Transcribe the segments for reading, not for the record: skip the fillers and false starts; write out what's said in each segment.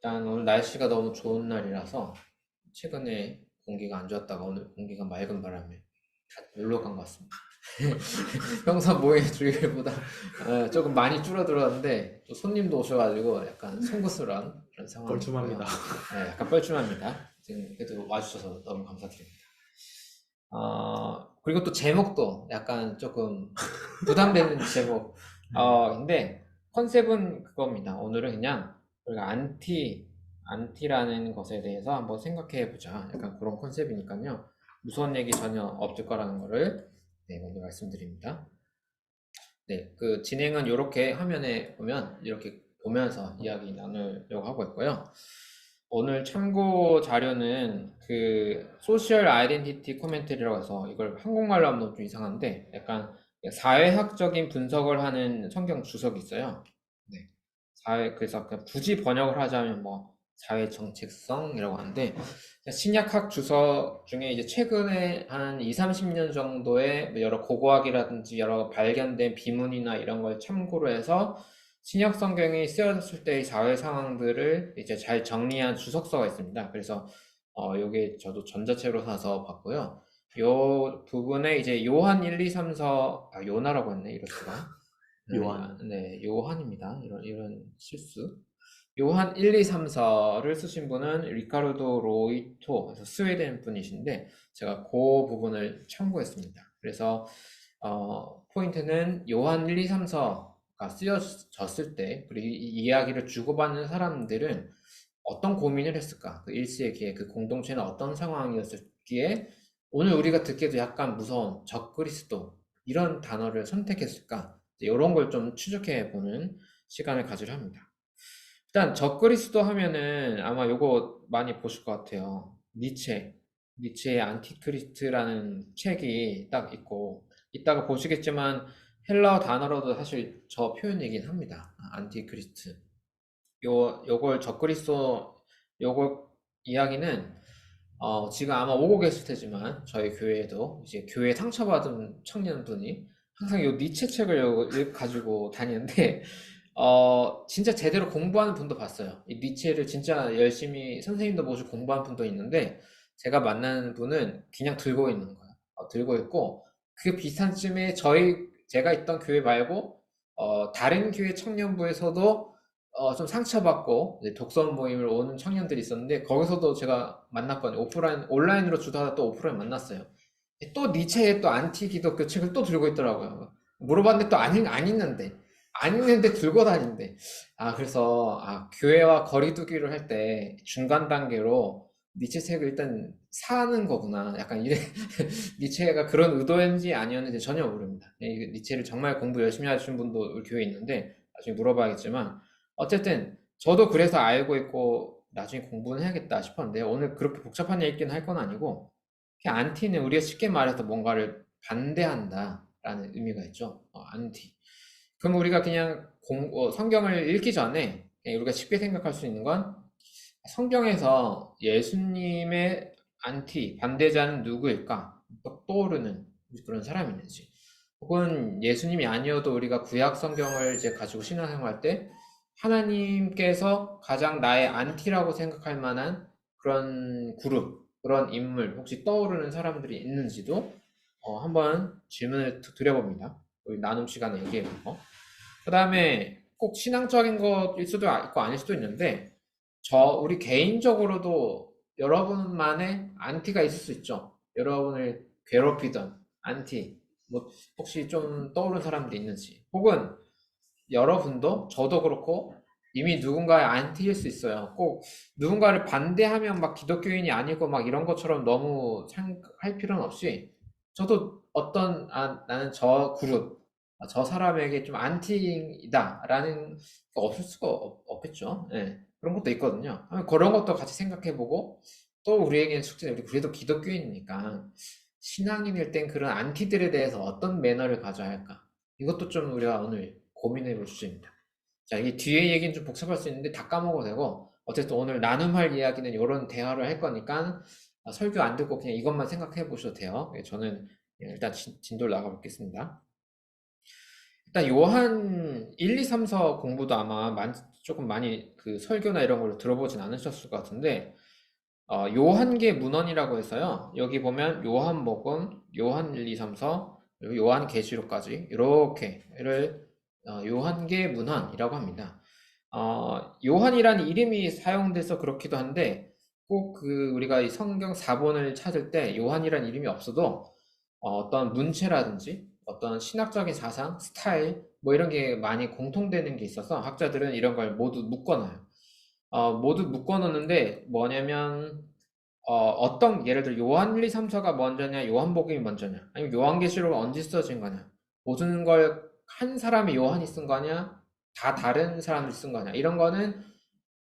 일단 오늘 날씨가 너무 좋은 날이라서 최근에 공기가 안 좋았다가 오늘 공기가 맑은 바람에 다 놀러 간 것 같습니다. 평소 모임 주일보다 조금 많이 줄어들었는데 또 손님도 오셔가지고 약간 송구스러운 그런 뻘쭘합니다. 상황이고요. 네, 약간 뻘쭘합니다. 지금 그래도 와주셔서 너무 감사드립니다. 그리고 또 제목도 약간 조금 부담되는 제목. 네. 근데 컨셉은 그겁니다. 오늘은 그냥 우리가 안티라는 것에 대해서 한번 생각해 보자. 약간 그런 컨셉이니까요. 무서운 얘기 전혀 없을 거라는 거를 네, 먼저 말씀드립니다. 네, 그 진행은 이렇게 화면에 보면 이렇게 보면서 이야기 나누려고 하고 있고요. 오늘 참고 자료는 그 소셜 아이덴티티 코멘터리라고 해서 이걸 한국말로 하면 좀 이상한데 약간 사회학적인 분석을 하는 성경 주석이 있어요. 네. 그래서 그냥 굳이 번역을 하자면 뭐 사회 정책성이라고 하는데 신약학 주석 중에 이제 최근에 한 2, 30년 정도의 뭐 여러 고고학이라든지 여러 발견된 비문이나 이런 걸 참고로 해서 신약 성경이 쓰여졌을 때의 사회 상황들을 이제 잘 정리한 주석서가 있습니다. 그래서 요게 저도 전자책으로 사서 봤고요. 요 부분에 이제 요한 1, 2, 3서 요나라고 했네 이럴 수가. 요한. 네, 요한입니다. 이런 실수. 요한 1, 2, 3서를 쓰신 분은 리카르도 로이토, 그래서 스웨덴 분이신데, 제가 그 부분을 참고했습니다. 그래서, 포인트는 요한 1, 2, 3서가 쓰여졌을 때, 그리고 이 이야기를 주고받는 사람들은 어떤 고민을 했을까? 그 일세기에 그 공동체는 어떤 상황이었을기에, 오늘 우리가 듣기에도 약간 무서운 적그리스도, 이런 단어를 선택했을까? 이런 걸 좀 추적해 보는 시간을 가지려 합니다. 일단 적그리스도 하면은 아마 요거 많이 보실 것 같아요. 니체의 안티크리스트라는 책이 딱 있고 이따가 보시겠지만 헬라어 단어로도 사실 저 표현이긴 합니다. 안티크리스트. 요걸 적그리스도 요걸 이야기는 지금 아마 오고 계실 테지만 저희 교회에도 이제 교회 상처받은 청년분이 항상 요 니체 책을 가지고 다니는데 진짜 제대로 공부하는 분도 봤어요. 이 니체를 진짜 열심히 선생님도 모시고 공부하는 분도 있는데 제가 만나는 분은 그냥 들고 있는 거예요. 들고 있고 그 비슷한 쯤에 제가 있던 교회 말고 다른 교회 청년부에서도 좀 상처받고 이제 독서 모임을 오는 청년들이 있었는데 거기서도 제가 만났거든요. 온라인으로 주다가 또 오프라인 만났어요. 또 니체의 또 안티 기독교 책을 또 들고 있더라고요. 물어봤는데 또 안 읽는데. 안 읽는데 들고 다닌대. 그래서, 교회와 거리두기를 할 때 중간 단계로 니체 책을 일단 사는 거구나. 약간 이래, 니체가 그런 의도였는지 아니었는지 전혀 모릅니다. 니체를 정말 공부 열심히 하시는 분도 우리 교회에 있는데, 나중에 물어봐야겠지만, 어쨌든, 저도 그래서 알고 있고, 나중에 공부는 해야겠다 싶었는데, 오늘 그렇게 복잡한 얘기는 할 건 아니고, 안티는 우리가 쉽게 말해서 뭔가를 반대한다라는 의미가 있죠. 안티. 그럼 우리가 그냥 성경을 읽기 전에 그냥 우리가 쉽게 생각할 수 있는 건 성경에서 예수님의 반대자는 누구일까? 떠오르는 그런 사람이 있는지. 혹은 예수님이 아니어도 우리가 구약 성경을 이제 가지고 신앙생활할 때 하나님께서 가장 나의 안티라고 생각할 만한 그런 그룹, 그런 인물, 혹시 떠오르는 사람들이 있는지도 한번 질문을 드려봅니다. 우리 나눔 시간에 얘기해보고. 그 다음에 꼭 신앙적인 것일 수도 있고 아닐 수도 있는데, 우리 개인적으로도 여러분만의 안티가 있을 수 있죠. 여러분을 괴롭히던 안티. 뭐, 혹시 좀 떠오르는 사람들이 있는지. 혹은 여러분도, 저도 그렇고, 이미 누군가의 안티일 수 있어요. 꼭 누군가를 반대하면 막 기독교인이 아니고 막 이런 것처럼 너무 생각할 필요는 없이, 저도 나는 저 그룹, 저 사람에게 좀 안티이다라는 게 없을 수가 없겠죠. 예. 그런 것도 있거든요. 그런 것도 같이 생각해보고, 또 우리에게는 숙제는 우리 그래도 기독교인이니까, 신앙인일 땐 그런 안티들에 대해서 어떤 매너를 가져야 할까? 이것도 좀 우리가 오늘 고민해 볼 주제입니다. 자, 이 뒤에 얘기는 좀 복잡할 수 있는데 다 까먹어도 되고, 어쨌든 오늘 나눔할 이야기는 이런 대화를 할 거니까, 설교 안 듣고 그냥 이것만 생각해 보셔도 돼요. 저는 일단 진도를 나가 보겠습니다. 일단 요한 1, 2, 3서 공부도 아마 조금 많이 그 설교나 이런 걸로 들어보진 않으셨을 것 같은데, 요한계 문헌이라고 해서요. 여기 보면 요한복음, 요한 1, 2, 3서, 그리고 요한계시록까지 이렇게를 요한계 문헌이라고 합니다. 요한이라는 이름이 사용돼서 그렇기도 한데 꼭 그 우리가 이 성경 사본을 찾을 때 요한이라는 이름이 없어도 어떤 문체라든지 어떤 신학적인 사상, 스타일 뭐 이런 게 많이 공통되는 게 있어서 학자들은 이런 걸 모두 묶어놔요. 모두 묶어놓는데 뭐냐면 어떤 예를 들어 요한 1, 2, 3, 4가 먼저냐 요한복음이 먼저냐 아니면 요한계시록은 언제 써진 거냐 모든 걸 한 사람이 요한이 쓴 거냐 다 다른 사람들이 쓴 거냐 이런 거는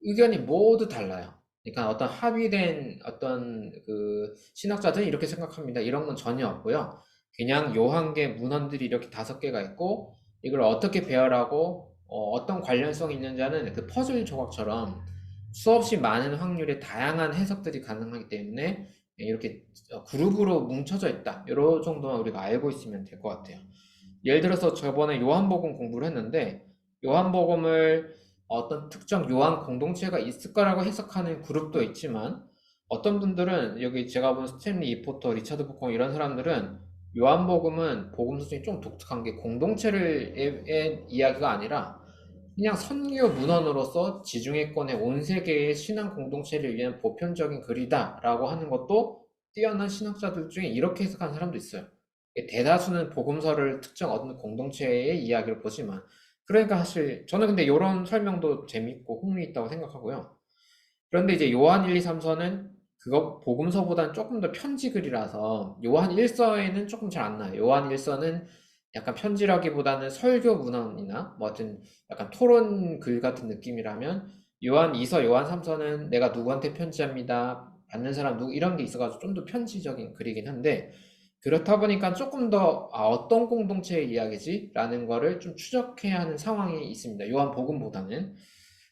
의견이 모두 달라요. 그러니까 어떤 합의된 어떤 그 신학자들이 이렇게 생각합니다. 이런 건 전혀 없고요. 그냥 요한계 문헌들이 이렇게 5개가 있고 이걸 어떻게 배열하고 어떤 관련성이 있는지는 그 퍼즐 조각처럼 수없이 많은 확률의 다양한 해석들이 가능하기 때문에 이렇게 그룹으로 뭉쳐져 있다. 이런 정도만 우리가 알고 있으면 될 것 같아요. 예를 들어서 저번에 요한복음 공부를 했는데 요한복음을 어떤 특정 요한 공동체가 있을 거라고 해석하는 그룹도 있지만 어떤 분들은 여기 제가 본 스탠리 이포터, 리차드 포커 이런 사람들은 요한복음은 복음서 중에 좀 독특한 게 공동체의 이야기가 아니라 그냥 선교 문헌으로서 지중해권의 온 세계의 신앙 공동체를 위한 보편적인 글이다라고 하는 것도 뛰어난 신학자들 중에 이렇게 해석하는 사람도 있어요. 대다수는 복음서를 특정 어떤 공동체의 이야기를 보지만 그러니까 사실 저는 근데 이런 설명도 재밌고 흥미있다고 생각하고요. 그런데 이제 요한 1, 2, 3서는 그거 복음서보다는 조금 더 편지글이라서 요한 1서에는 조금 잘 안 나요. 요한 1서는 약간 편지라기보다는 설교 문헌이나 뭐 하여튼 약간 토론 글 같은 느낌이라면 요한 2서, 요한 3서는 내가 누구한테 편지합니다. 받는 사람 누구 이런 게 있어가지고 좀 더 편지적인 글이긴 한데 그렇다 보니까 조금 더 어떤 공동체의 이야기지? 라는 거를 좀 추적해야 하는 상황이 있습니다. 요한복음보다는.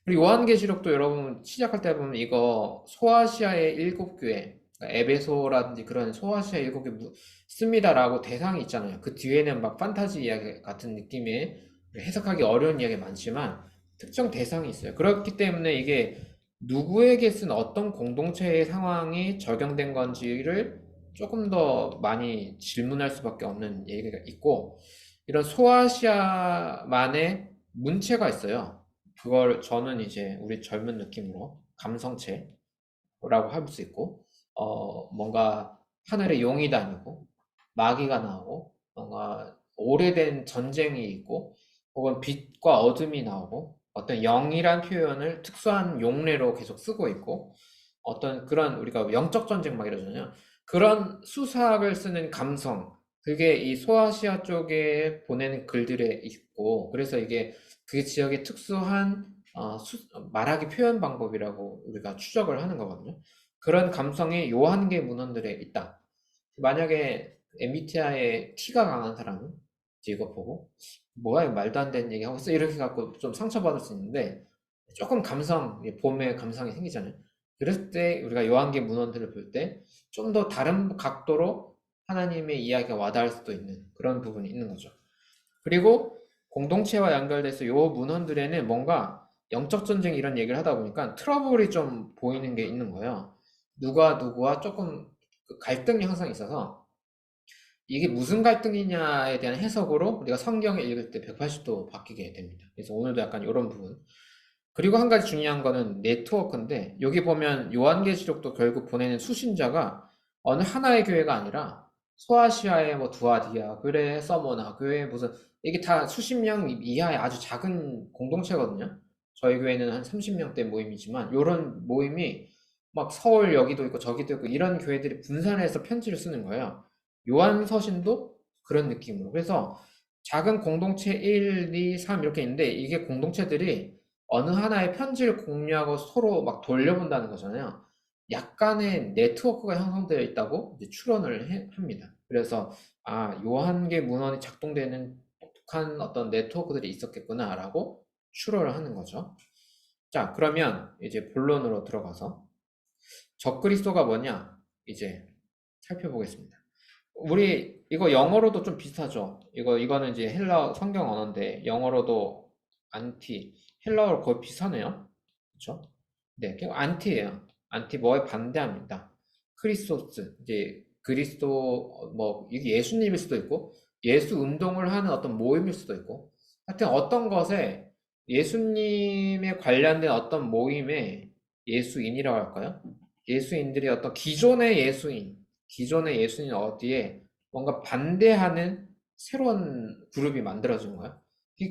그리고 요한계시록도 여러분 시작할 때 보면 이거 소아시아의 7교회, 그러니까 에베소라든지 그런 소아시아 7교회 씁니다라고 대상이 있잖아요. 그 뒤에는 막 판타지 이야기 같은 느낌의 해석하기 어려운 이야기 많지만 특정 대상이 있어요. 그렇기 때문에 이게 누구에게 쓴 어떤 공동체의 상황이 적용된 건지를 조금 더 많이 질문할 수밖에 없는 얘기가 있고 이런 소아시아만의 문체가 있어요. 그걸 저는 이제 우리 젊은 느낌으로 감성체라고 할 수 있고, 뭔가 하늘에 용이 다니고, 마귀가 나오고, 뭔가 오래된 전쟁이 있고, 혹은 빛과 어둠이 나오고, 어떤 영이란 표현을 특수한 용례로 계속 쓰고 있고, 어떤 그런 우리가 영적 전쟁 막 이러잖아요. 그런 수사학을 쓰는 감성, 그게 이 소아시아 쪽에 보내는 글들에 있고, 그래서 이게 그 지역의 특수한 말하기 표현 방법이라고 우리가 추적을 하는 거거든요. 그런 감성이 요한계 문헌들에 있다. 만약에 MBTI에 T가 강한 사람은 이제 이거 보고 뭐야 이거 말도 안 되는 얘기 하고 있어 이렇게 갖고 좀 상처받을 수 있는데 조금 감성, 봄의 감성이 생기잖아요. 그랬을 때 우리가 요한계 문헌들을 볼 때 좀 더 다른 각도로 하나님의 이야기가 와닿을 수도 있는 그런 부분이 있는 거죠. 그리고 공동체와 연결돼서 요 문헌들에는 뭔가 영적 전쟁 이런 얘기를 하다 보니까 트러블이 좀 보이는 게 있는 거예요. 누가 누구와 조금 그 갈등이 항상 있어서 이게 무슨 갈등이냐에 대한 해석으로 우리가 성경을 읽을 때 180도 바뀌게 됩니다. 그래서 오늘도 약간 이런 부분. 그리고 한 가지 중요한 거는 네트워크인데 여기 보면 요한계시록도 결국 보내는 수신자가 어느 하나의 교회가 아니라 소아시아의 뭐 두아디아, 그래 서머나 교회 무슨 이게 다 수십 명 이하의 아주 작은 공동체거든요. 저희 교회는 한 30명대 모임이지만 이런 모임이 막 서울 여기도 있고 저기도 있고 이런 교회들이 분산해서 편지를 쓰는 거예요. 요한 서신도 그런 느낌으로. 그래서 작은 공동체 1, 2, 3 이렇게 있는데 이게 공동체들이 어느 하나의 편지를 공유하고 서로 막 돌려본다는 거잖아요. 약간의 네트워크가 형성되어 있다고 이제 추론을 합니다. 그래서 요한계 문헌이 작동되는 독특한 어떤 네트워크들이 있었겠구나라고 추론을 하는 거죠. 자, 그러면 이제 본론으로 들어가서 적그리스도가 뭐냐 이제 살펴보겠습니다. 우리 이거 영어로도 좀 비슷하죠. 이거는 이제 헬라 성경 언어인데 영어로도 안티 헬라어로 거의 비슷하네요. 그렇죠? 네, 그냥 안티예요. 안티 뭐에 반대합니다. 크리스토스 이제 그리스도 뭐 이게 예수님일 수도 있고 예수 운동을 하는 어떤 모임일 수도 있고 하여튼 어떤 것에 예수님에 관련된 어떤 모임에 예수인이라고 할까요? 예수인들이 어떤 기존의 예수님 어디에 뭔가 반대하는 새로운 그룹이 만들어진 거야.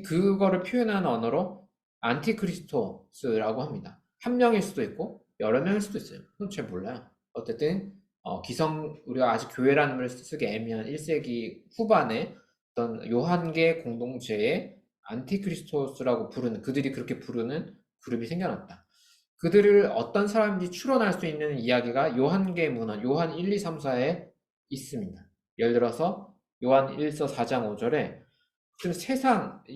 그거를 표현하는 언어로 안티크리스토스라고 합니다. 한 명일 수도 있고 여러 명일 수도 있어요. 그건 잘 몰라요. 어쨌든 우리가 아직 교회라는 말을 쓰기 애매한 1세기 후반에 어떤 요한계 공동체의 안티크리스토스라고 부르는 그들이 그렇게 부르는 그룹이 생겨났다. 그들을 어떤 사람들이 추론할 수 있는 이야기가 요한계 문헌, 요한 1, 2, 3, 4에 있습니다. 예를 들어서 요한 1서 4장 5절에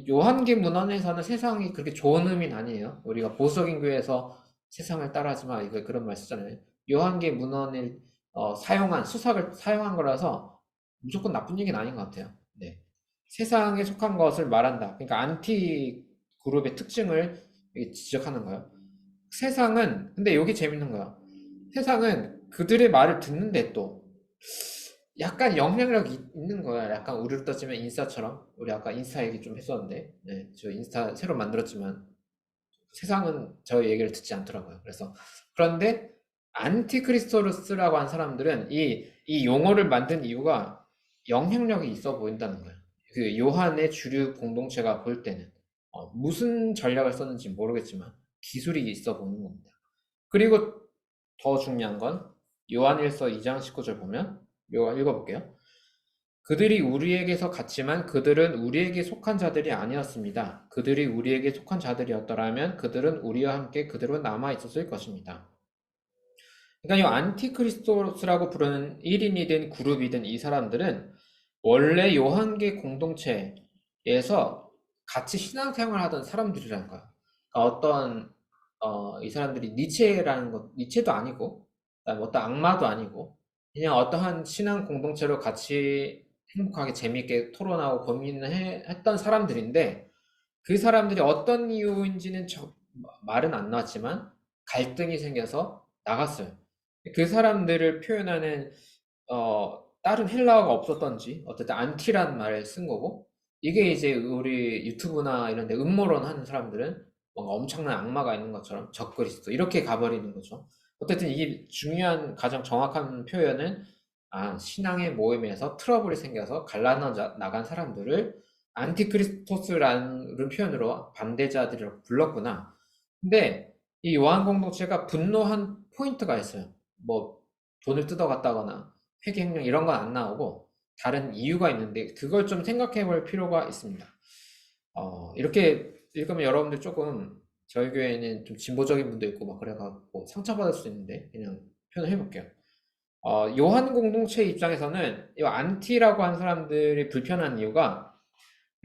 요한계 문헌에서는 세상이 그렇게 좋은 의미는 아니에요. 우리가 보수적인 교회에서 세상을 따라하지 마, 이거 그런 말 쓰잖아요. 요한계 문헌을 수삭을 사용한 거라서 무조건 나쁜 얘기는 아닌 것 같아요. 네. 세상에 속한 것을 말한다. 그러니까 안티 그룹의 특징을 지적하는 거예요. 근데 여기 재밌는 거야. 세상은 그들의 말을 듣는데 또 약간 영향력이 있는 거야. 약간 우리로 따지면 인스타처럼. 우리 아까 인스타 얘기 좀 했었는데, 네, 저 인스타 새로 만들었지만 세상은 저 얘기를 듣지 않더라고요. 그런데 안티크리스토스라고 한 사람들은 이 용어를 만든 이유가 영향력이 있어 보인다는 거예요. 그 요한의 주류 공동체가 볼 때는 무슨 전략을 썼는지 모르겠지만 기술이 있어 보이는 겁니다. 그리고 더 중요한 건 요한일서 2장 19절 보면 요한 읽어볼게요. 그들이 우리에게서 갔지만 그들은 우리에게 속한 자들이 아니었습니다. 그들이 우리에게 속한 자들이었더라면 그들은 우리와 함께 그대로 남아 있었을 것입니다. 그러니까 이 안티크리스토스라고 부르는 1인이든 그룹이든 이 사람들은 원래 요한계 공동체에서 같이 신앙생활을 하던 사람들이라는 거야. 그러니까 이 사람들이 니체도 아니고, 그다음에 어떤 악마도 아니고, 그냥 어떠한 신앙 공동체로 같이 행복하게 재미있게 토론하고 했던 사람들인데, 그 사람들이 어떤 이유인지는 말은 안 나왔지만, 갈등이 생겨서 나갔어요. 그 사람들을 표현하는 다른 헬라어가 없었던지 어쨌든 안티란 말을 쓴 거고 이게 이제 우리 유튜브나 이런 데 음모론 하는 사람들은 뭔가 엄청난 악마가 있는 것처럼 적그리스도 이렇게 가버리는 거죠. 어쨌든 이게 중요한 가장 정확한 표현은 신앙의 모임에서 트러블이 생겨서 나간 사람들을 안티크리스토스라는 표현으로 반대자들이라고 불렀구나. 근데 이 요한 공동체가 분노한 포인트가 있어요. 뭐 돈을 뜯어갔다거나 회계횡령 이런 건 안 나오고 다른 이유가 있는데 그걸 좀 생각해 볼 필요가 있습니다. 이렇게 읽으면 여러분들 조금 저희 교회에는 좀 진보적인 분도 있고 막 그래갖고 상처받을 수 있는데 그냥 표현을 해볼게요. 요한 공동체 입장에서는 이 안티라고 한 사람들이 불편한 이유가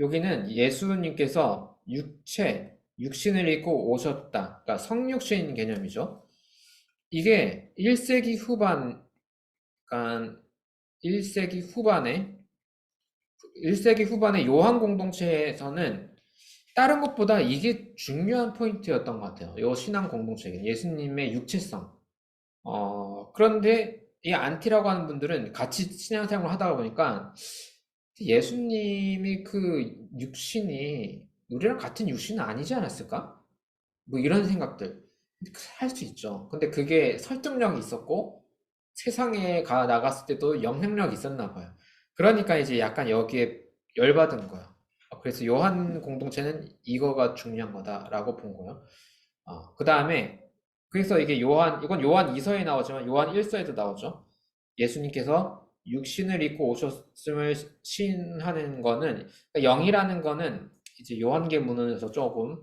여기는 예수님께서 육신을 입고 오셨다. 그러니까 성육신 개념이죠. 이게 1세기 후반, 그러니까 1세기 후반에 1세기 후반에 요한 공동체에서는 다른 것보다 이게 중요한 포인트였던 것 같아요. 요 신앙 공동체에 예수님의 육체성. 그런데 이 안티라고 하는 분들은 같이 신앙생활을 하다가 보니까 예수님이 그 육신이 우리랑 같은 육신은 아니지 않았을까? 뭐 이런 생각들 할 수 있죠. 근데 그게 설득력이 있었고 세상에 나갔을 때도 영향력이 있었나 봐요. 그러니까 이제 약간 여기에 열받은 거야. 그래서 요한 공동체는 이거가 중요한 거다라고 본 거예요. 그 다음에 그래서 이건 요한 2서에 나오지만 요한 1서에도 나오죠. 예수님께서 육신을 입고 오셨음을 시인하는 거는 그러니까 영이라는 거는 이제 요한계 문헌에서 조금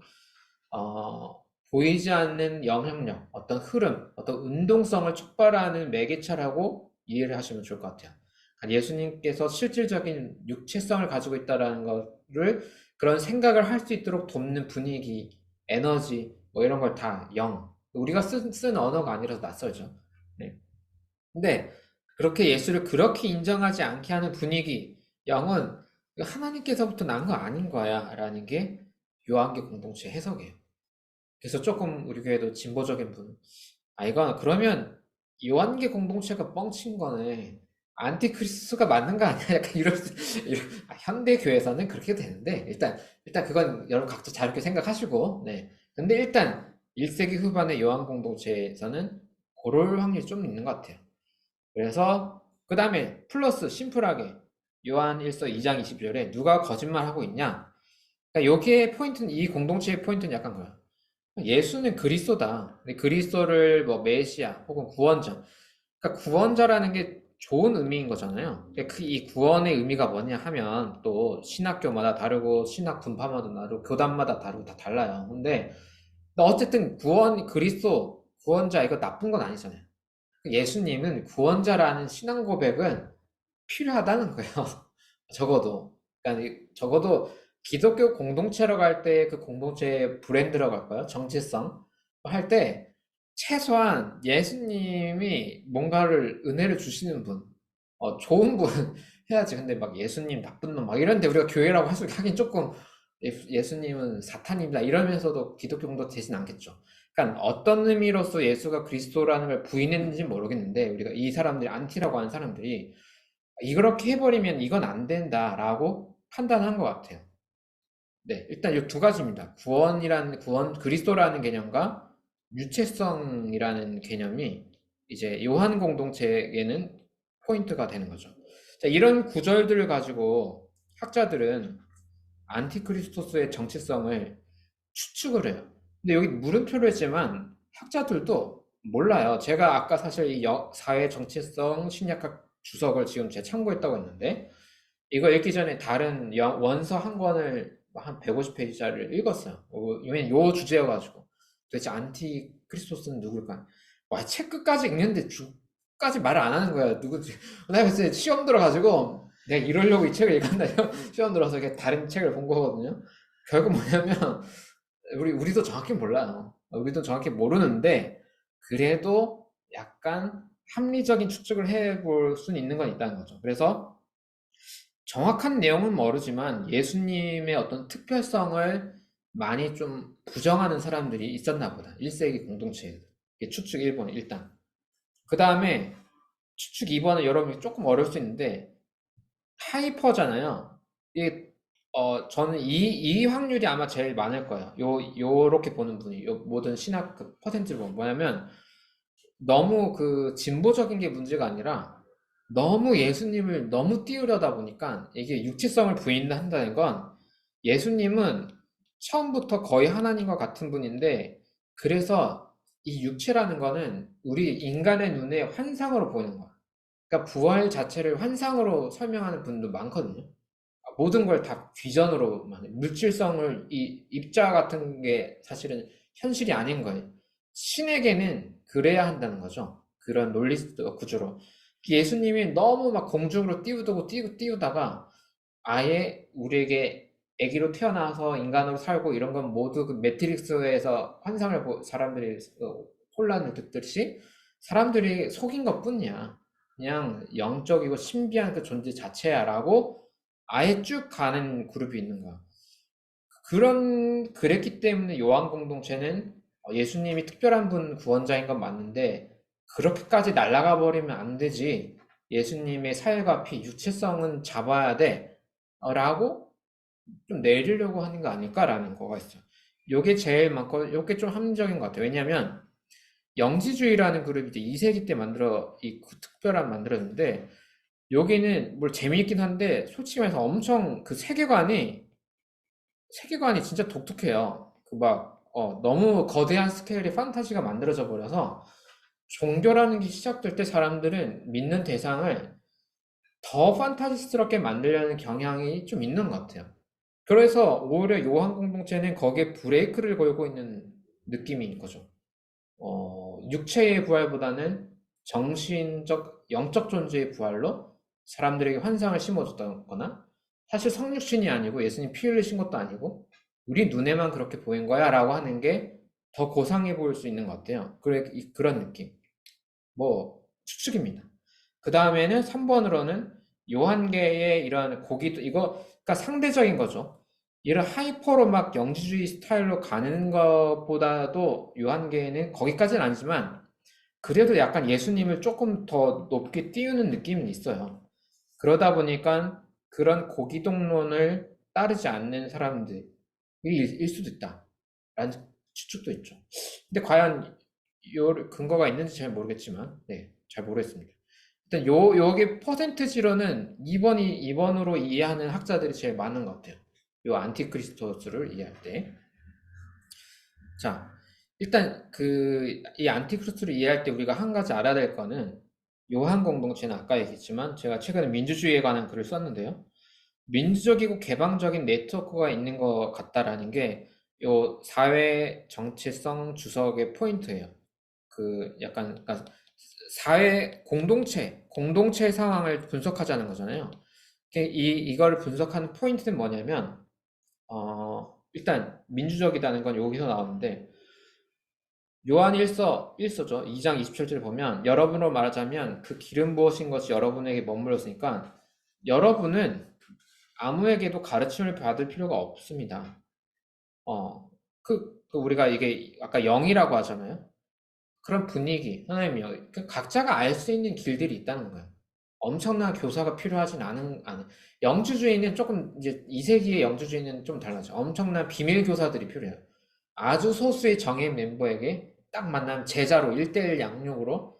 보이지 않는 영향력, 어떤 흐름, 어떤 운동성을 촉발하는 매개체라고 이해를 하시면 좋을 것 같아요. 그러니까 예수님께서 실질적인 육체성을 가지고 있다는 거를 그런 생각을 할 수 있도록 돕는 분위기, 에너지, 뭐 이런 걸 다 영. 우리가 쓴 언어가 아니라서 낯설죠. 네. 근데 그렇게 예수를 그렇게 인정하지 않게 하는 분위기, 영은 하나님께서부터 난 거 아닌 거야 라는 게 요한계 공동체 해석이에요. 그래서 조금 우리 교회도 진보적인 분, 이건 그러면 요한계 공동체가 뻥친 거네. 안티크리스트가 맞는 거 아니야? 약간 현대 교회에서는 그렇게 되는데, 일단 그건 여러분 각자 자유롭게 생각하시고, 네. 근데 일단 1세기 후반의 요한 공동체에서는 그럴 확률이 좀 있는 것 같아요. 그래서 그 다음에 플러스 심플하게 요한 1서 2장 20절에 누가 거짓말하고 있냐? 그러니까 여기에 포인트는, 이 공동체의 포인트는 약간 거야. 예수는 그리스도다. 근데 그리스도를 뭐 메시아 혹은 구원자. 그러니까 구원자라는 게 좋은 의미인 거잖아요. 이 구원의 의미가 뭐냐 하면 또 신학교마다 다르고 신학 분파마다 다르고 교단마다 다르고 다 달라요. 근데 어쨌든 그리스도 구원자 이거 나쁜 건 아니잖아요. 예수님은 구원자라는 신앙 고백은 필요하다는 거예요. 적어도. 그러니까 적어도 기독교 공동체라고 할 때 그 공동체의 브랜드라고 할까요? 정체성 할 때 최소한 예수님이 뭔가를 은혜를 주시는 분, 좋은 분 해야지. 근데 막 예수님 나쁜 놈 막 이런데 우리가 교회라고 하긴 조금 예수님은 사탄입니다 이러면서도 기독교 공동체 되진 않겠죠. 그러니까 어떤 의미로서 예수가 그리스도라는 걸 부인했는지 모르겠는데 우리가 이 사람들이 안티라고 하는 사람들이 이렇게 해버리면 이건 안 된다라고 판단한 것 같아요. 네, 일단 이 두 가지입니다. 그리스도라는 개념과 유체성이라는 개념이 이제 요한 공동체에는 포인트가 되는 거죠. 자, 이런 구절들을 가지고 학자들은 안티크리스토스의 정체성을 추측을 해요. 근데 여기 물음표를 했지만 학자들도 몰라요. 제가 아까 사실 이 사회 정체성 심리학학 주석을 지금 제가 참고했다고 했는데 이거 읽기 전에 다른 원서 한 권을 한 150페이지짜리를 읽었어요. 왜냐면 요 주제여가지고 도대체 안티크리스토스는 누굴까? 와, 책 끝까지 읽는데 끝까지 말을 안 하는 거야. 누구지? 나 그때 시험 들어가지고 내가 이러려고 이 책을 읽었나 시험 들어서 이렇게 다른 책을 본 거거든요. 결국 뭐냐면 우리도 정확히 몰라요. 우리도 정확히 모르는데, 그래도 약간 합리적인 추측을 해볼 수는 있는 건 있다는 거죠. 그래서 정확한 내용은 모르지만 예수님의 어떤 특별성을 많이 좀 부정하는 사람들이 있었나 보다. 1세기 공동체에. 이게 추측 1번, 일단. 그 다음에 추측 2번은 여러분이 조금 어려울 수 있는데, 하이퍼잖아요. 이게 저는 이 확률이 아마 제일 많을 거예요. 요렇게 보는 분이 모든 신학 그 퍼센트를 보면 뭐냐면 너무 그 진보적인 게 문제가 아니라 너무 예수님을 너무 띄우려다 보니까 이게 육체성을 부인한다는 건 예수님은 처음부터 거의 하나님과 같은 분인데 그래서 이 육체라는 거는 우리 인간의 눈에 환상으로 보이는 거야. 그러니까 부활 자체를 환상으로 설명하는 분도 많거든요. 모든 걸 다 비전으로 물질성을 이 입자 같은 게 사실은 현실이 아닌 거예요. 신에게는 그래야 한다는 거죠. 그런 논리 구조로. 예수님이 너무 막 공중으로 띄우다가 아예 우리에게 아기로 태어나서 인간으로 살고 이런 건 모두 그 매트릭스에서 사람들이 혼란을 듣듯이 사람들이 속인 것뿐이야. 그냥 영적이고 신비한 그 존재 자체야라고 아예 쭉 가는 그룹이 있는 거야. 그랬기 때문에 요한 공동체는 예수님이 특별한 분 구원자인 건 맞는데 그렇게까지 날아가 버리면 안 되지. 예수님의 살과 피, 육체성은 잡아야 돼. 라고 좀 내리려고 하는 거 아닐까라는 거가 있어요. 요게 제일 많고, 요게 좀 합리적인 것 같아요. 왜냐면, 영지주의라는 그룹이 이제 2세기 때 특별한 만들었는데, 여기는 뭘 재미있긴 한데, 솔직히 말해서 엄청 그 세계관이 진짜 독특해요. 너무 거대한 스케일의 판타지가 만들어져 버려서, 종교라는 게 시작될 때 사람들은 믿는 대상을 더 판타지스럽게 만들려는 경향이 좀 있는 것 같아요. 그래서 오히려 요한 공동체는 거기에 브레이크를 걸고 있는 느낌인 거죠. 육체의 부활보다는 정신적, 영적 존재의 부활로 사람들에게 환상을 심어줬다거나, 사실 성육신이 아니고 예수님 피 흘리신 것도 아니고, 우리 눈에만 그렇게 보인 거야 라고 하는 게 더 고상해 보일 수 있는 것 같아요. 그런 느낌. 뭐, 추측입니다. 그 다음에는 3번으로는 요한계의 이런 고기도 이거 그러니까 상대적인 거죠. 이런 하이퍼로 막 영지주의 스타일로 가는 것보다도 요한계는 거기까지는 아니지만 그래도 약간 예수님을 조금 더 높게 띄우는 느낌은 있어요. 그러다 보니까 그런 고기독론을 따르지 않는 사람들이 일 수도 있다. 라는 추측도 있죠. 근데 과연 요 근거가 있는지 잘 모르겠지만, 네, 잘 모르겠습니다. 일단 요게 퍼센트지로는 2번으로 이해하는 학자들이 제일 많은 것 같아요. 요 안티크리스토스를 이해할 때. 자, 일단 이 안티크리스토를 이해할 때 우리가 한 가지 알아야 될 거는 요한 공동체는 아까 얘기했지만 제가 최근에 민주주의에 관한 글을 썼는데요. 민주적이고 개방적인 네트워크가 있는 것 같다라는 게 요 사회 정체성 주석의 포인트예요. 약간 그러니까 사회 공동체 상황을 분석하자는 거잖아요. 이걸 분석하는 포인트는 뭐냐면 일단 민주적이라는 건 여기서 나오는데 요한 1서죠. 2장 27절 보면 여러분으로 말하자면 그 기름 부으신 것이 여러분에게 머물렀으니까 여러분은 아무에게도 가르침을 받을 필요가 없습니다. 우리가 이게 아까 영이라고 하잖아요. 그런 분위기, 하나님이요. 각자가 알 수 있는 길들이 있다는 거예요. 엄청난 교사가 필요하진 않은. 영주주의는 조금, 이제 2세기의 영주주의는 좀 달라져. 엄청난 비밀 교사들이 필요해요. 아주 소수의 정예인 멤버에게 딱 만나면 제자로 1대1 양육으로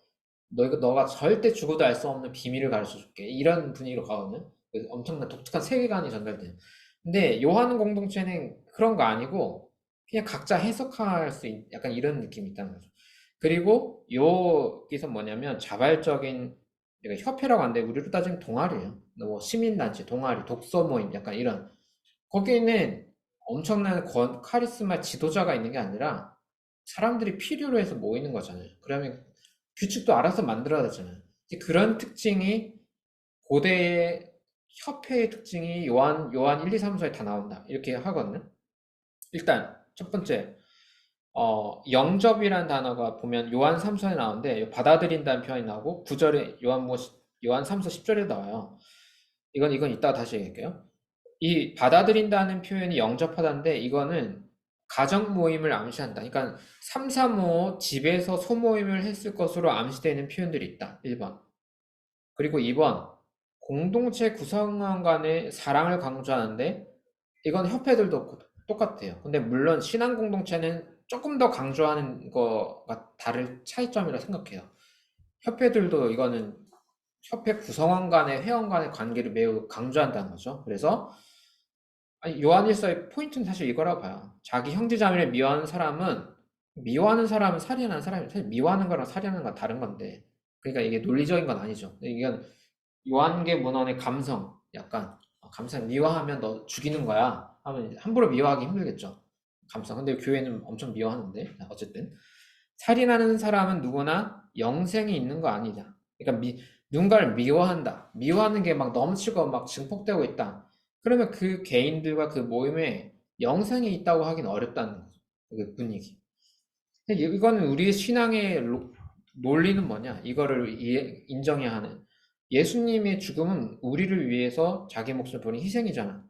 너가 절대 죽어도 알 수 없는 비밀을 가르쳐 줄게. 이런 분위기로 가거든요. 그래서 엄청난 독특한 세계관이 전달돼요. 근데 요한 공동체는 그런 거 아니고 그냥 각자 해석할 수 있는 약간 이런 느낌이 있다는 거죠. 그리고 여기서 뭐냐면 자발적인 그러니까 협회라고 하는데 우리로 따지면 동아리예요. 뭐 시민단체, 동아리, 독서 모임 약간 이런 거기는 엄청난 카리스마 지도자가 있는 게 아니라 사람들이 필요로 해서 모이는 거잖아요. 그러면 규칙도 알아서 만들어야 되잖아요. 이제 그런 특징이 고대의 협회의 특징이 요한 1, 2, 3, 4에 다 나온다. 이렇게 하거든요. 일단 첫 번째 영접이라는 단어가 보면 요한 3서에 나오는데 받아들인다는 표현이 나오고 9절에 요한 3서 10절에 나와요. 이건 이따가 다시 얘기할게요. 이 받아들인다는 표현이 영접하다인데 이거는 가정 모임을 암시한다. 그러니까 3, 3, 5 집에서 소모임을 했을 것으로 암시되는 표현들이 있다. 1번. 그리고 2번. 공동체 구성원 간의 사랑을 강조하는데 이건 협회들도 똑같아요. 근데 물론 신앙 공동체는 조금 더 강조하는 거가 다를 차이점이라 생각해요. 협회들도 이거는 협회 구성원 간의 회원 간의 관계를 매우 강조한다는 거죠. 그래서 아니, 요한일서의 포인트는 사실 이거라고 봐요. 자기 형제자매를 미워하는 사람은 살인하는 사람이 사실 미워하는 거랑 살인하는 건 다른 건데 그러니까 이게 논리적인 건 아니죠. 이건 요한계 문헌의 감성 약간 감성 미워하면 너 죽이는 거야 하면 함부로 미워하기 힘들겠죠. 감성. 근데 교회는 엄청 미워하는데 어쨌든 살인하는 사람은 누구나 영생이 있는 거 아니다. 그러니까 누군가를 미워한다. 미워하는 게 막 넘치고 막 증폭되고 있다. 그러면 그 개인들과 그 모임에 영생이 있다고 하긴 어렵다는 거죠. 그 분위기. 근데 이거는 우리의 신앙의 논리는 뭐냐? 이거를 인정해야 하는. 예수님의 죽음은 우리를 위해서 자기 목숨을 버린 희생이잖아.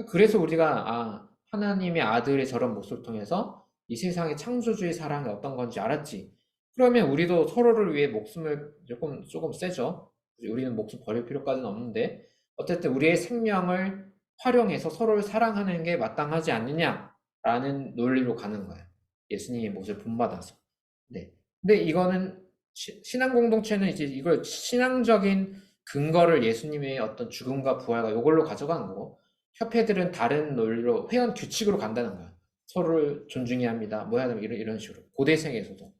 그래서 우리가 하나님의 아들의 저런 모습을 통해서 이 세상의 창조주의 사랑이 어떤 건지 알았지. 그러면 우리도 서로를 위해 목숨을 조금 세죠. 우리는 목숨 버릴 필요까지는 없는데 어쨌든 우리의 생명을 활용해서 서로를 사랑하는 게 마땅하지 않느냐라는 논리로 가는 거예요. 예수님의 모습을 본받아서. 네. 근데 이거는 신앙 공동체는 이제 이걸 신앙적인 근거를 예수님의 어떤 죽음과 부활과 이걸로 가져가는 거고 협회들은 다른 논리로 회원 규칙으로 간다는 거야. 서로를 존중해야 합니다. 뭐 해야 됩니다. 이런 식으로. 고대 세계에서도.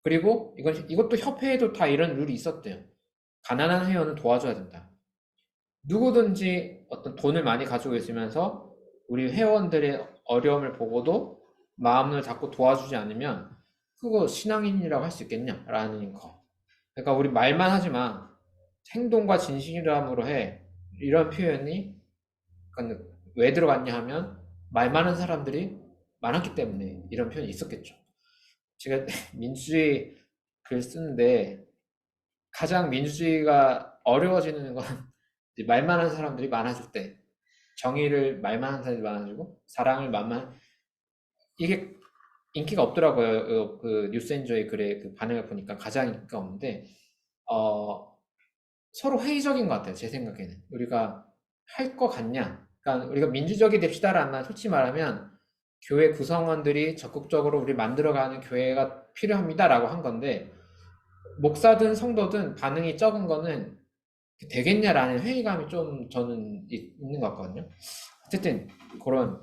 그리고 이것도 협회에도 다 이런 룰이 있었대요. 가난한 회원은 도와줘야 된다. 누구든지 어떤 돈을 많이 가지고 있으면서 우리 회원들의 어려움을 보고도 마음을 닫고 도와주지 않으면 그거 신앙인이라고 할 수 있겠냐라는 거. 그러니까 우리 말만 하지 마. 행동과 진실함으로 해. 이런 표현이 그러니까 왜 들어갔냐 하면 말 많은 사람들이 많았기 때문에 이런 표현이 있었겠죠. 제가 민주주의 글 쓰는데 가장 민주주의가 어려워지는 건 이제 말만 하는 사람들이 많아질 때, 정의를 말만 하는 사람들이 많아지고 사랑을 말만, 이게 인기가 없더라고요. 그 뉴스엔조의 글의 그 반응을 보니까 가장 인기가 없는데, 어, 서로 회의적인 것 같아요. 제 생각에는. 우리가 할 것 같냐? 그러니까 우리가 민주적이 됩시다라는, 솔직히 말하면 교회 구성원들이 적극적으로 우리 만들어가는 교회가 필요합니다라고 한 건데, 목사든 성도든 반응이 적은 거는 되겠냐라는 회의감이 좀 저는 있는 것 같거든요. 어쨌든 그런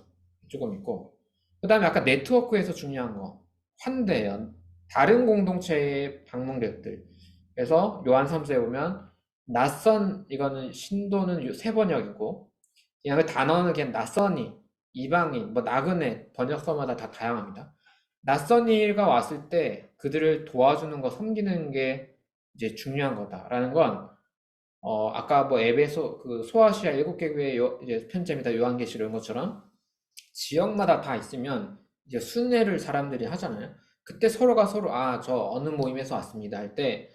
조금 있고, 그 다음에 아까 네트워크에서 중요한 거, 환대연, 다른 공동체의 방문객들. 그래서 요한 3서에 보면 낯선, 이거는 신도는 세 번역이고, 그냥 그 단어는 그냥 낯선이, 이방인, 뭐 나그네, 번역서마다 다 다양합니다. 낯선 이가 왔을 때 그들을 도와주는 거, 섬기는 게 이제 중요한 거다라는 건, 아까 뭐 에베소 그 소아시아 7개 교회 이제 편지입니다. 요한계시록 이런 것처럼 지역마다 다 있으면 이제 순회를 사람들이 하잖아요. 그때 서로가 서로 아, 저 어느 모임에서 왔습니다 할 때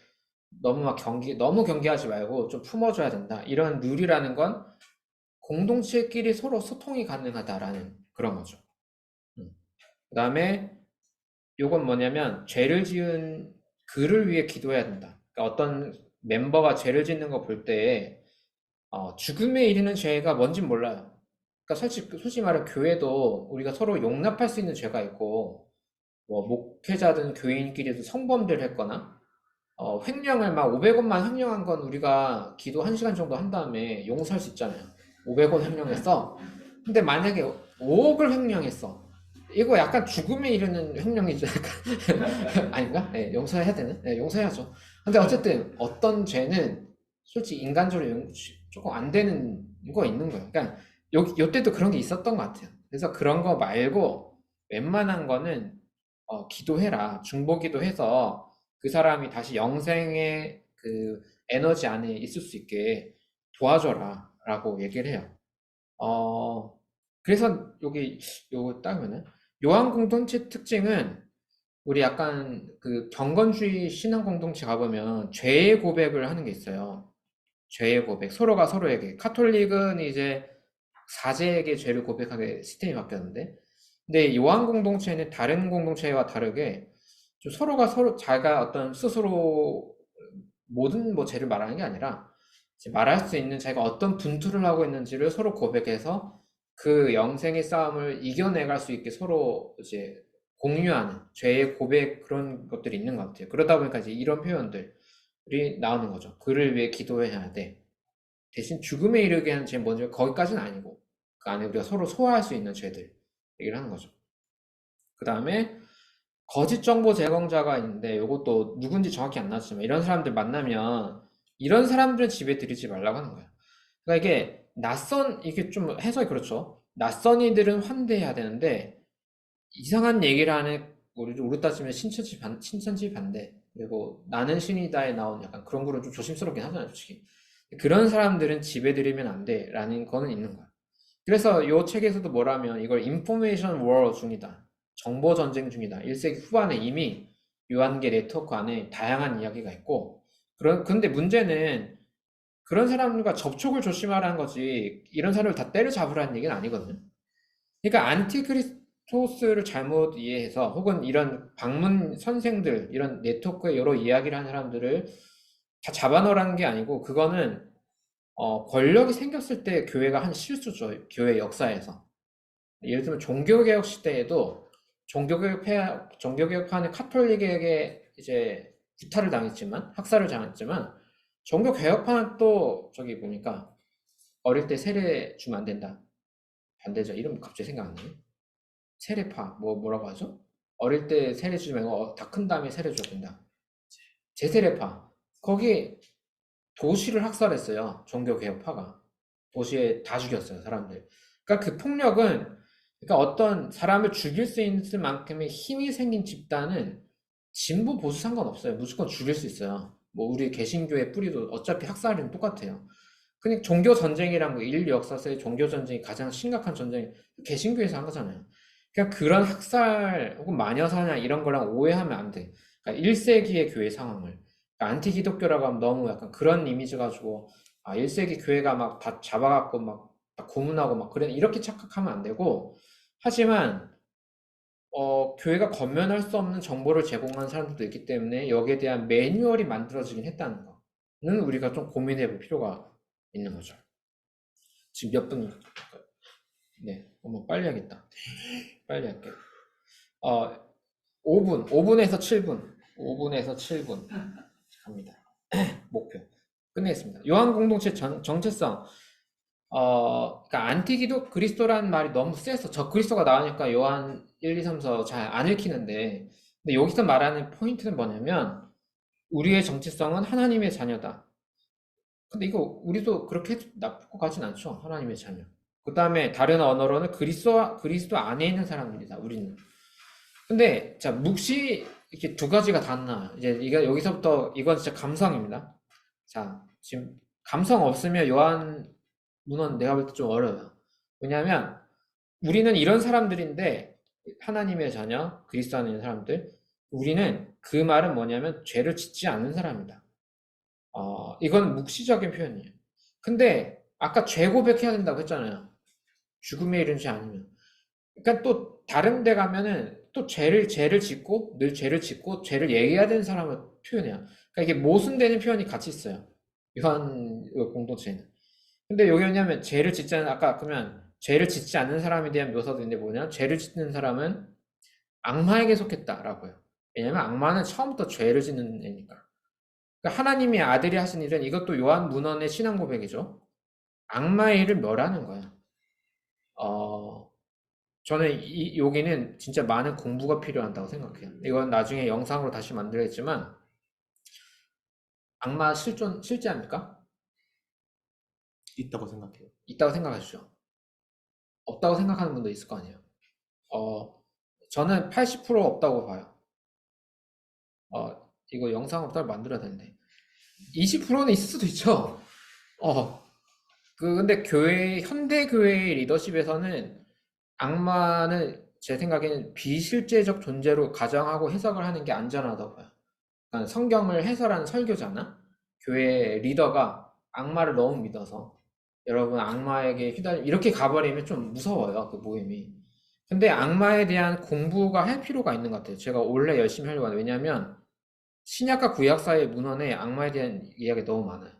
너무 막 너무 경계하지 말고 좀 품어줘야 된다. 이런 룰이라는 건 공동체끼리 서로 소통이 가능하다라는 그런 거죠. 음. 그다음에 요건 뭐냐면 죄를 지은 그를 위해 기도해야 된다. 그러니까 어떤 멤버가 죄를 짓는 거 볼 때 죽음에 이르는 죄가 뭔진 몰라요. 그러니까 솔직히 말해 교회도 우리가 서로 용납할 수 있는 죄가 있고, 뭐 목회자든 교인끼리도 성범죄를 했거나, 횡령을 막 500원만 횡령한 건 우리가 기도 1시간 정도 한 다음에 용서할 수 있잖아요. 500원 횡령했어. 근데 만약에 5억을 횡령했어. 이거 약간 죽음에 이르는 횡령이죠. 약간. 아닌가? 네, 용서해야 되는? 네, 용서해야죠. 근데 어쨌든 어떤 죄는 솔직히 인간적으로 조금 안 되는 거 있는 거예요. 그러니까 요때도 그런 게 있었던 것 같아요. 그래서 그런 거 말고 웬만한 거는 기도해라. 중보기도 해서 그 사람이 다시 영생의 그 에너지 안에 있을 수 있게 도와줘라 라고 얘기를 해요. 어, 그래서 여기 요거 따면은 요한 공동체 특징은 우리 약간 그 경건주의 신앙 공동체 가보면 죄의 고백을 하는 게 있어요. 죄의 고백. 서로가 서로에게. 카톨릭은 이제 사제에게 죄를 고백하게 시스템이 바뀌었는데, 근데 요한 공동체는 다른 공동체와 다르게 좀 서로가 서로 자기가 어떤 스스로 모든 뭐 죄를 말하는 게 아니라 이제 말할 수 있는 자기가 어떤 분투를 하고 있는지를 서로 고백해서 그 영생의 싸움을 이겨내갈 수 있게 서로 이제 공유하는 죄의 고백 그런 것들이 있는 것 같아요. 그러다 보니까 이제 이런 표현들이 나오는 거죠. 그를 위해 기도해야 돼. 대신 죽음에 이르게 하는 죄는 먼저 거기까지는 아니고 그 안에 우리가 서로 소화할 수 있는 죄들 얘기를 하는 거죠. 그 다음에 거짓 정보 제공자가 있는데 이것도 누군지 정확히 안 나왔지만 이런 사람들 만나면 이런 사람들은 집에 들이지 말라고 하는 거예요. 그러니까 이게 이게 좀 해석이 그렇죠. 낯선 이들은 환대해야 되는데 이상한 얘기를 하는 우리 따지면 신천지 반대 그리고 나는 신이다에 나온 약간 그런 거를 좀 조심스럽긴 하잖아요, 솔직히. 그런 사람들은 집에 들이면 안 돼라는 거는 있는 거야. 그래서 이 책에서도 뭐라면 이걸 인포메이션 워 중이다. 정보 전쟁 중이다. 1세기 후반에 이미 요한계 네트워크 안에 다양한 이야기가 있고, 근데 문제는 그런 사람들과 접촉을 조심하라는 거지, 이런 사람을 다 때려잡으라는 얘기는 아니거든요. 그러니까 안티크리스토스를 잘못 이해해서 혹은 이런 방문 선생들, 이런 네트워크에 여러 이야기를 하는 사람들을 다 잡아넣으라는 게 아니고, 그거는 권력이 생겼을 때 교회가 한 실수죠. 교회 역사에서. 예를 들면 종교개혁 시대에도 종교개혁파는 카톨릭에게 이제 구타를 당했지만, 학살을 당했지만, 종교개혁파는 또 저기 보니까 어릴 때 세례 주면 안 된다. 반대죠. 이름 갑자기 생각 안 나네. 세례파, 뭐라고 하죠? 어릴 때 세례 주지 말고 다 큰 다음에 세례 줘야 된다. 제세례파. 거기 도시를 학살했어요. 종교개혁파가. 도시에 다 죽였어요, 사람들. 그러니까 그 폭력은, 그러니까 어떤 사람을 죽일 수 있을 만큼의 힘이 생긴 집단은 진보 보수 상관없어요. 무조건 죽일 수 있어요. 뭐 우리 개신교의 뿌리도 어차피 학살은 똑같아요. 그냥 종교 전쟁이란 거, 인류 역사에서의 종교 전쟁이 가장 심각한 전쟁이 개신교에서 한 거잖아요. 그냥 그런 학살 혹은 마녀 사냥 이런 거랑 오해하면 안 돼. 그러니까 1세기의 교회 상황을. 그러니까 안티 기독교라고 하면 너무 약간 그런 이미지 가지고 1세기 교회가 막 다 잡아갖고 막 고문하고 막 그래 이렇게 착각하면 안 되고 하지만 교회가 권면할 수 없는 정보를 제공하는 사람들도 있기 때문에 여기에 대한 매뉴얼이 만들어지긴 했다는 거는 우리가 좀 고민해 볼 필요가 있는 거죠. 지금 몇 분이? 네, 빨리 하겠다. 빨리 할게요. 5분에서 7분. 5분에서 7분 갑니다. 목표. 끝내겠습니다. 요한 공동체 정체성. 그러니까 안티기도 그리스도라는 말이 너무 세서 저 그리스도가 나오니까 요한 1, 2, 3, 4 잘 안 읽히는데 근데 여기서 말하는 포인트는 뭐냐면 우리의 정체성은 하나님의 자녀다. 근데 이거 우리도 그렇게 나쁘고 가진 않죠. 하나님의 자녀. 그 다음에 다른 언어로는 그리스도 안에 있는 사람들이다. 우리는. 근데 자 묵시 이렇게 두 가지가 닿나 이제 이거 여기서부터 이건 진짜 감성입니다. 자 지금 감성 없으면 요한 문헌 내가 볼 때 좀 어려워요. 왜냐하면 우리는 이런 사람들인데 하나님의 자녀 그리스도 안에 있는 사람들 우리는 그 말은 뭐냐면 죄를 짓지 않는 사람이다. 이건 묵시적인 표현이에요. 근데 아까 죄 고백해야 된다고 했잖아요. 죽음에 이른 죄 아니면. 그러니까 또 다른 데 가면은 또 죄를 짓고 늘 죄를 짓고 죄를 얘기해야 되는 사람을 표현해요. 그러니까 이게 모순되는 표현이 같이 있어요. 요한 공동체는. 근데 여기 뭐냐면 죄를 짓지 않는 아까 그러면 죄를 짓지 않는 사람에 대한 묘사도 있는데 뭐냐? 죄를 짓는 사람은 악마에게 속했다라고요. 왜냐면 악마는 처음부터 죄를 짓는 애니까. 그러니까 하나님의 아들이 하신 일은 이것도 요한 문헌의 신앙 고백이죠. 악마의 일을 멸하는 거야. 어, 저는 여기는 진짜 많은 공부가 필요하다고 생각해요. 이건 나중에 영상으로 다시 만들겠지만 악마 실제합니까? 있다고 생각해요. 있다고 생각하시죠. 없다고 생각하는 분도 있을 거 아니에요. 어, 저는 80% 없다고 봐요. 이거 영상으로 따로 만들어야 되는데. 20%는 있을 수도 있죠. 어, 근데 현대 교회의 리더십에서는 악마는 제 생각에는 비실제적 존재로 가정하고 해석을 하는 게 안전하다고 봐요. 그러니까 성경을 해설하는 설교자나 교회 리더가 악마를 너무 믿어서 여러분 악마에게 이렇게 가버리면 좀 무서워요. 그 모임이. 근데 악마에 대한 공부가 할 필요가 있는 것 같아요. 제가 원래 열심히 하려고 하는데 왜냐면 신약과 구약 사이의 문헌에 악마에 대한 이야기가 너무 많아요.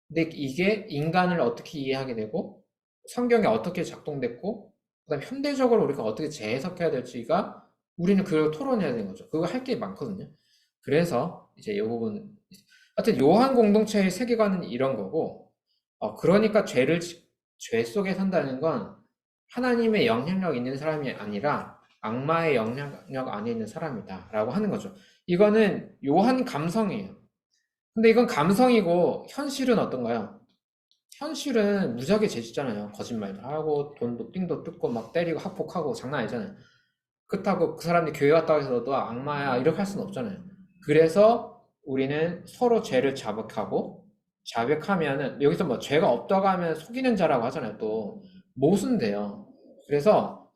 근데 이게 인간을 어떻게 이해하게 되고 성경에 어떻게 작동됐고 그다음 현대적으로 우리가 어떻게 재해석해야 될지가 우리는 그걸 토론해야 되는 거죠. 그거 할 게 많거든요. 그래서 이제 이 부분 하여튼 요한 공동체의 세계관은 이런 거고 그러니까 죄 속에 산다는 건 하나님의 영향력 있는 사람이 아니라 악마의 영향력 안에 있는 사람이다라고 하는 거죠. 이거는 요한 감성이에요. 근데 이건 감성이고 현실은 어떤가요? 현실은 무지하게 죄짓잖아요. 거짓말도 하고 돈도 삥도 뜯고 막 때리고 학폭하고 장난 아니잖아요. 그렇다고 그 사람들이 교회 왔다고 해서 너도 악마야 이렇게 할 수는 없잖아요. 그래서 우리는 서로 죄를 자백하면은 여기서 뭐 죄가 없다고 하면 속이는 자라고 하잖아요. 또 모순돼요. 그래서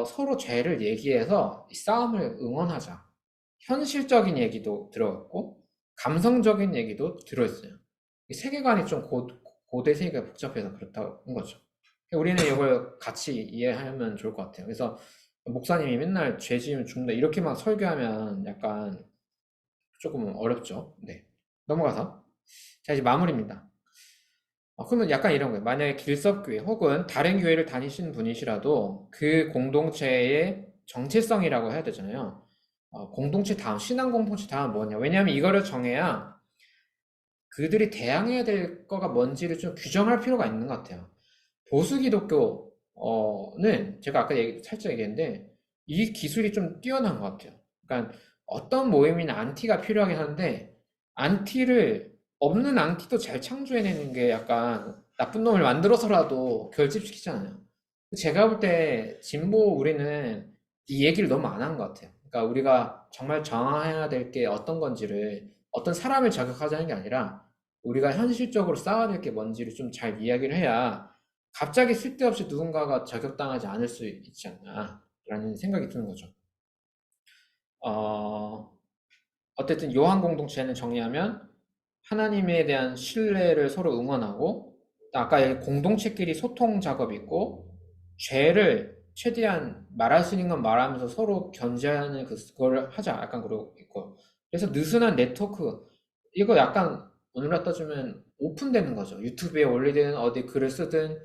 서로 죄를 얘기해서 이 싸움을 응원하자. 현실적인 얘기도 들어갔고 감성적인 얘기도 들어있어요. 이 세계관이 좀 고대 세계가 복잡해서 그렇다는 거죠. 우리는 이걸 같이 이해하면 좋을 것 같아요. 그래서 목사님이 맨날 죄 지으면 죽는다 이렇게만 설교하면 약간 조금 어렵죠. 네. 넘어가서 자 이제 마무리입니다. 그러면 약간 이런 거예요. 만약에 길섭교회 혹은 다른 교회를 다니시는 분이시라도 그 공동체의 정체성이라고 해야 되잖아요. 공동체 다음, 신앙 공동체 다음 뭐냐. 왜냐하면 이거를 정해야 그들이 대항해야 될 거가 뭔지를 좀 규정할 필요가 있는 것 같아요. 보수 기독교는 제가 아까 살짝 얘기했는데 이 기술이 좀 뛰어난 것 같아요. 그러니까 어떤 모임이나 안티가 필요하긴 한데 없는 안티도 잘 창조해내는 게 약간 나쁜 놈을 만들어서라도 결집시키잖아요. 제가 볼 때 진보 우리는 이 얘기를 너무 안 한 것 같아요. 그러니까 우리가 정말 정해야 될 게 어떤 건지를 어떤 사람을 자극하자는 게 아니라 우리가 현실적으로 쌓아야 될 게 뭔지를 좀 잘 이야기를 해야 갑자기 쓸데없이 누군가가 저격당하지 않을 수 있지 않나라는 생각이 드는 거죠. 어, 어쨌든 요한 공동체는 정리하면 하나님에 대한 신뢰를 서로 응원하고, 아까 얘기 공동체끼리 소통 작업이 있고, 죄를 최대한 말할 수 있는 건 말하면서 서로 견제하는 그걸 하자. 약간 그러고 있고. 그래서 느슨한 네트워크, 이거 약간 오늘날 따지면 오픈되는 거죠. 유튜브에 올리든 어디 글을 쓰든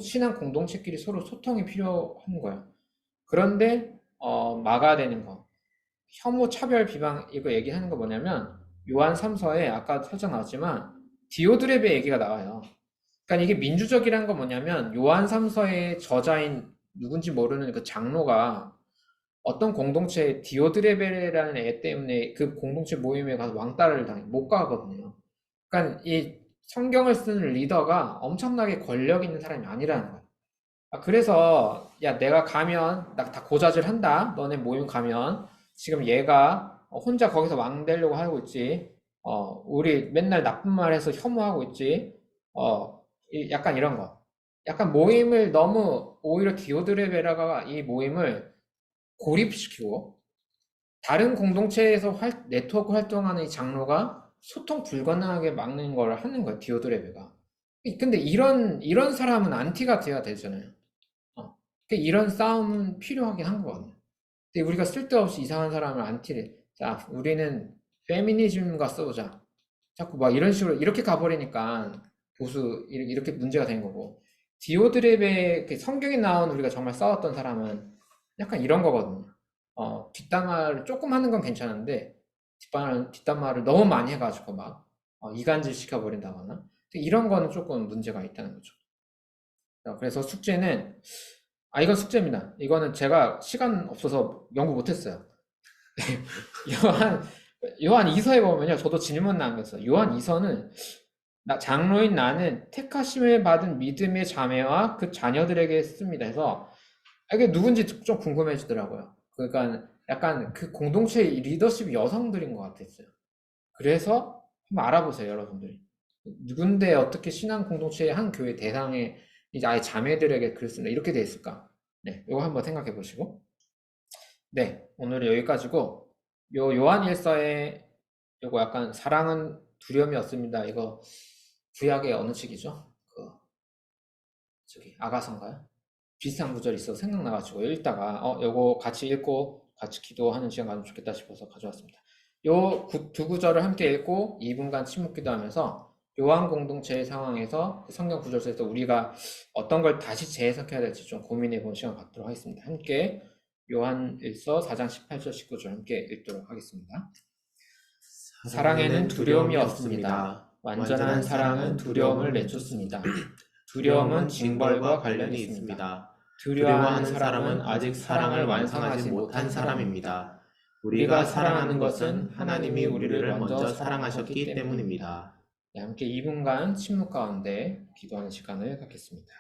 친한 공동체끼리 서로 소통이 필요한 거야. 그런데 막아야 되는 거. 혐오, 차별, 비방 이거 얘기하는 거 뭐냐면 요한 3서에 아까 살짝 나왔지만 디오드렙의 얘기가 나와요. 그러니까 이게 민주적이라는 건 뭐냐면 요한 3서의 저자인 누군지 모르는 그 장로가 어떤 공동체 디오드레베라는 애 때문에 그 공동체 모임에 가서 왕따를 당해 못 가거든요. 그러니까 이 성경을 쓰는 리더가 엄청나게 권력 있는 사람이 아니라는 거예요. 그래서 야 내가 가면 나 다 고자질 한다. 너네 모임 가면 지금 얘가 혼자 거기서 왕 되려고 하고 있지. 우리 맨날 나쁜 말 해서 혐오하고 있지. 약간 이런 거. 약간 모임을 너무 오히려 디오드레베라가 이 모임을 고립시키고 다른 공동체에서 네트워크 활동하는 이 장로가 소통 불가능하게 막는 걸 하는 거야, 디오드레베가. 근데 이런 사람은 안티가 돼야 되잖아요. 그러니까 이런 싸움은 필요하긴 한 거거든요. 근데 우리가 쓸데없이 이상한 사람을 안티를, 자, 우리는 페미니즘과 싸우자. 자꾸 막 이런 식으로 이렇게 가버리니까 이렇게 문제가 된 거고. 디오드랩의 성경에 나온 우리가 정말 싸웠던 사람은 약간 이런 거거든요. 뒷담화를 조금 하는 건 괜찮은데 뒷담화를 너무 많이 해가지고 막 이간질 시켜버린다거나 이런 거는 조금 문제가 있다는 거죠. 그래서 숙제는 이건 숙제입니다. 이거는 제가 시간 없어서 연구 못했어요. 요한 요한 2서에 보면요, 저도 질문 남겼어요. 요한 2서는 장로인 나는 택하심을 받은 믿음의 자매와 그 자녀들에게 씁니다. 해서 이게 누군지 좀 궁금해지더라고요. 그러니까 약간 그 공동체 리더십 여성들인 것 같았어요. 그래서 한번 알아보세요, 여러분들이. 누군데 어떻게 신앙 공동체의 한 교회 대상에 이제 아예 자매들에게 글을 쓴다 이렇게 돼 있을까? 네, 이거 한번 생각해 보시고. 네, 오늘은 여기까지고 요한 일서의 요거 약간 사랑은 두려움이 없습니다. 이거 구약의 어느 책이죠? 저기 아가서인가요? 비슷한 구절이 있어서 생각나가지고 읽다가 요거 같이 읽고 같이 기도하는 시간 가지면 좋겠다 싶어서 가져왔습니다. 요 두 구절을 함께 읽고 2분간 침묵 기도하면서 요한 공동체의 상황에서 성경 구절 속에서 우리가 어떤 걸 다시 재해석해야 될지 좀 고민해 보는 시간 갖도록 하겠습니다. 함께 요한 1서 4장 18절 19절 함께 읽도록 하겠습니다. 사랑에는 두려움이 없습니다. 완전한 사랑은 두려움을 내쫓습니다. 두려움은 징벌과 관련이 있습니다. 두려워하는 사람은 아직 사랑을 완성하지 못한 사람입니다. 우리가 사랑하는 것은 하나님이 우리를 먼저 사랑하셨기 때문입니다. 네, 함께 2분간 침묵 가운데 기도하는 시간을 갖겠습니다.